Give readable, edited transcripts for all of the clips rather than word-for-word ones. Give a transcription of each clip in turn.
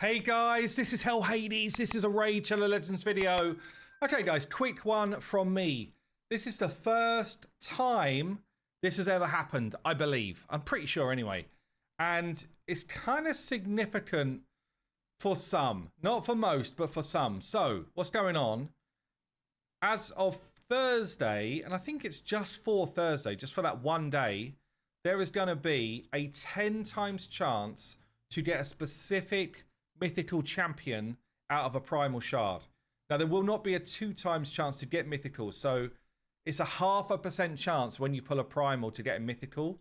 Hey guys, this is Hell Hades. This is a Raid Shadow Legends video. Okay guys, quick one from me. This is the first time this has ever happened, I believe. I'm pretty sure anyway. And it's kind of significant for some. Not for most, but for some. So, what's going on? As of Thursday, and I think it's just for Thursday, just for that one day, there is going to be a 10 times chance to get a specific mythical champion out of a primal shard. Now, there will not be a 2 times chance to get mythical, so it's a 0.5% chance when you pull a primal to get a mythical,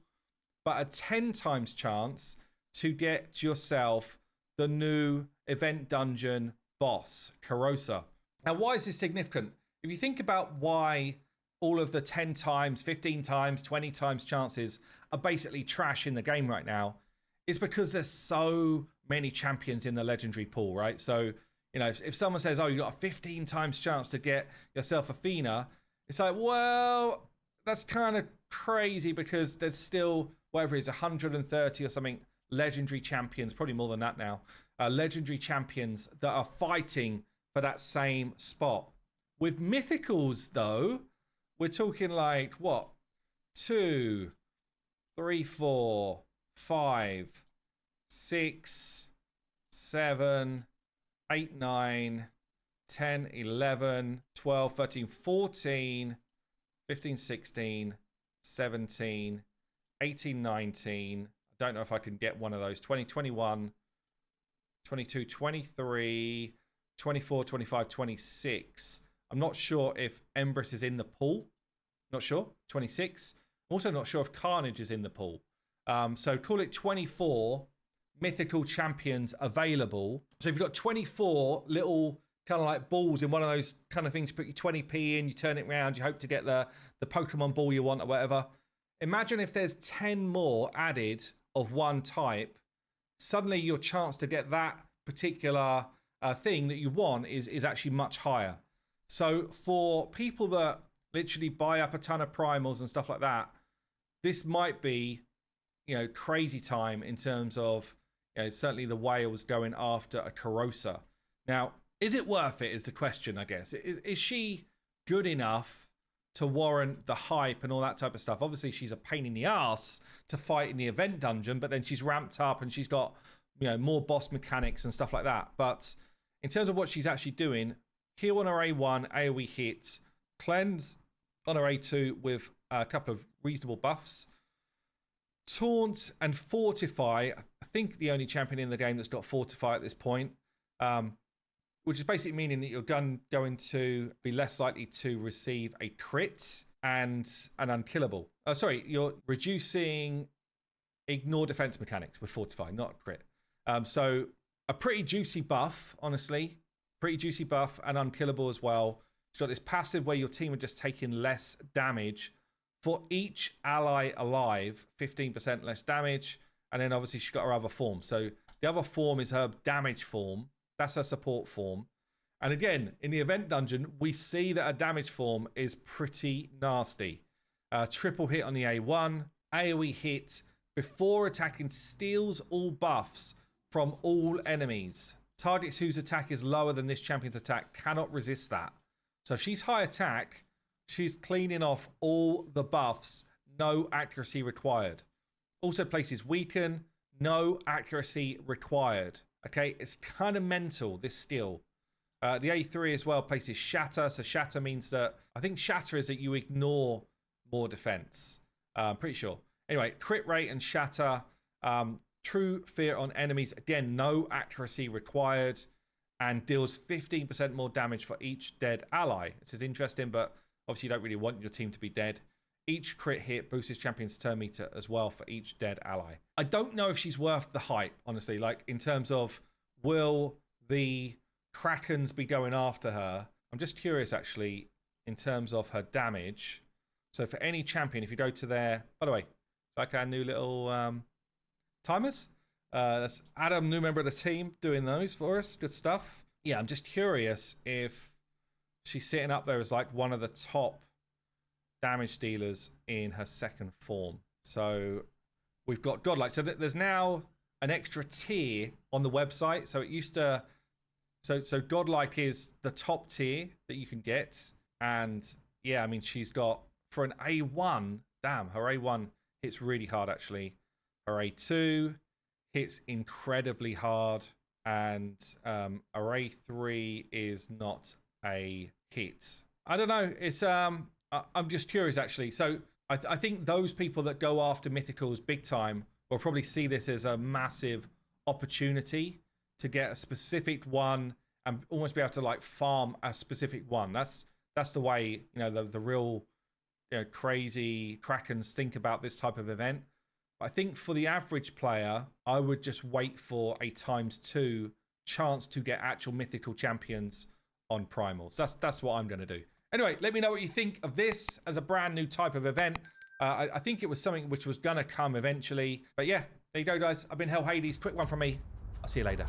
but a 10 times chance to get yourself the new event dungeon boss, Kurosa. Now, why is this significant? If you think about why all of the 10 times, 15 times, 20 times chances are basically trash in the game right now, it's because there's so many champions in the legendary pool, right? So, you know, if someone says, oh, you got a 15 times chance to get yourself Athena, it's like, well, that's kind of crazy because there's still, whatever it is, 130 or something legendary champions, probably more than that now, legendary champions that are fighting for that same spot. With mythicals, though, we're talking like, what? 2, 3, 4, 5, 6, 7, 8, 9, 10, 11, 12, 13, 14, 15, 16, 17, 18, 19. I don't know if I can get one of those. 20, 21, 22, 23, 24, 25, 26. I'm not sure if Empress is in the pool. Not sure. 26. I'm also not sure if Carnage is in the pool. So call it 24 mythical champions available. So if you've got 24 little kind of like balls in one of those kind of things, you put your 20p in, you turn it around, you hope to get the Pokemon ball you want or whatever. Imagine if there's 10 more added of one type. Suddenly your chance to get that particular thing that you want is actually much higher. So for people that literally buy up a ton of primals and stuff like that, this might be, you know, crazy time in terms of, you know, certainly the whales going after a Kurosa. Now, is it worth it is the question, I guess. Is she good enough to warrant the hype and all that type of stuff? Obviously, she's a pain in the ass to fight in the event dungeon, but then she's ramped up and she's got, you know, more boss mechanics and stuff like that. But in terms of what she's actually doing, heal on her A1, AoE hits, cleanse on her A2 with a couple of reasonable buffs, taunt and fortify. I think the only champion in the game that's got fortify at this point, which is basically meaning that you're going to be less likely to receive a crit and an unkillable. Sorry, you're reducing ignore defense mechanics with fortify, not crit. So a pretty juicy buff, honestly. Pretty juicy buff and unkillable as well. She's got this passive where your team are just taking less damage for each ally alive, 15% less damage. And then obviously she's got her other form. So the other form is her damage form. That's her support form. And again, in the event dungeon, we see that her damage form is pretty nasty. Triple hit on the A1. AoE hit before attacking steals all buffs from all enemies. Targets whose attack is lower than this champion's attack cannot resist that. So if she's high attack, she's cleaning off all the buffs, no accuracy required. Also places weaken, no accuracy required. Okay, it's kind of mental, this skill. The A3 as well places shatter. So shatter means that, I think shatter is that you ignore more defense. Pretty sure. Anyway, crit rate and shatter. True fear on enemies. Again, no accuracy required. And deals 15% more damage for each dead ally. This is interesting, but obviously you don't really want your team to be dead. Each crit hit boosts his champion's turn meter as well for each dead ally. I don't know if she's worth the hype, honestly. Like, in terms of, will the Krakens be going after her? I'm just curious, actually, in terms of her damage. So for any champion, if you go to their... By the way, like our new little timers. That's Adam, new member of the team, doing those for us. Good stuff. Yeah, I'm just curious if she's sitting up there as like one of the top damage dealers in her second form. So we've got Godlike. So there's now an extra tier on the website. So it used to, so Godlike is the top tier that you can get. And yeah, I mean, she's got, for an A1, damn, her A1 hits really hard, actually. Her A2 hits incredibly hard. And her A3 is not a hit. I don't know. It's I'm just curious, actually. So I think those people that go after Mythicals big time will probably see this as a massive opportunity to get a specific one and almost be able to like farm a specific one. That's the way, you know, the real, you know, crazy Krakens think about this type of event. I think for the average player, I would just wait for a ×2 chance to get actual mythical champions on primals. That's what I'm going to do. Anyway, let me know what you think of this as a brand new type of event. I think it was something which was going to come eventually. But yeah, there you go, guys. I've been Hell Hades. Quick one from me. I'll see you later.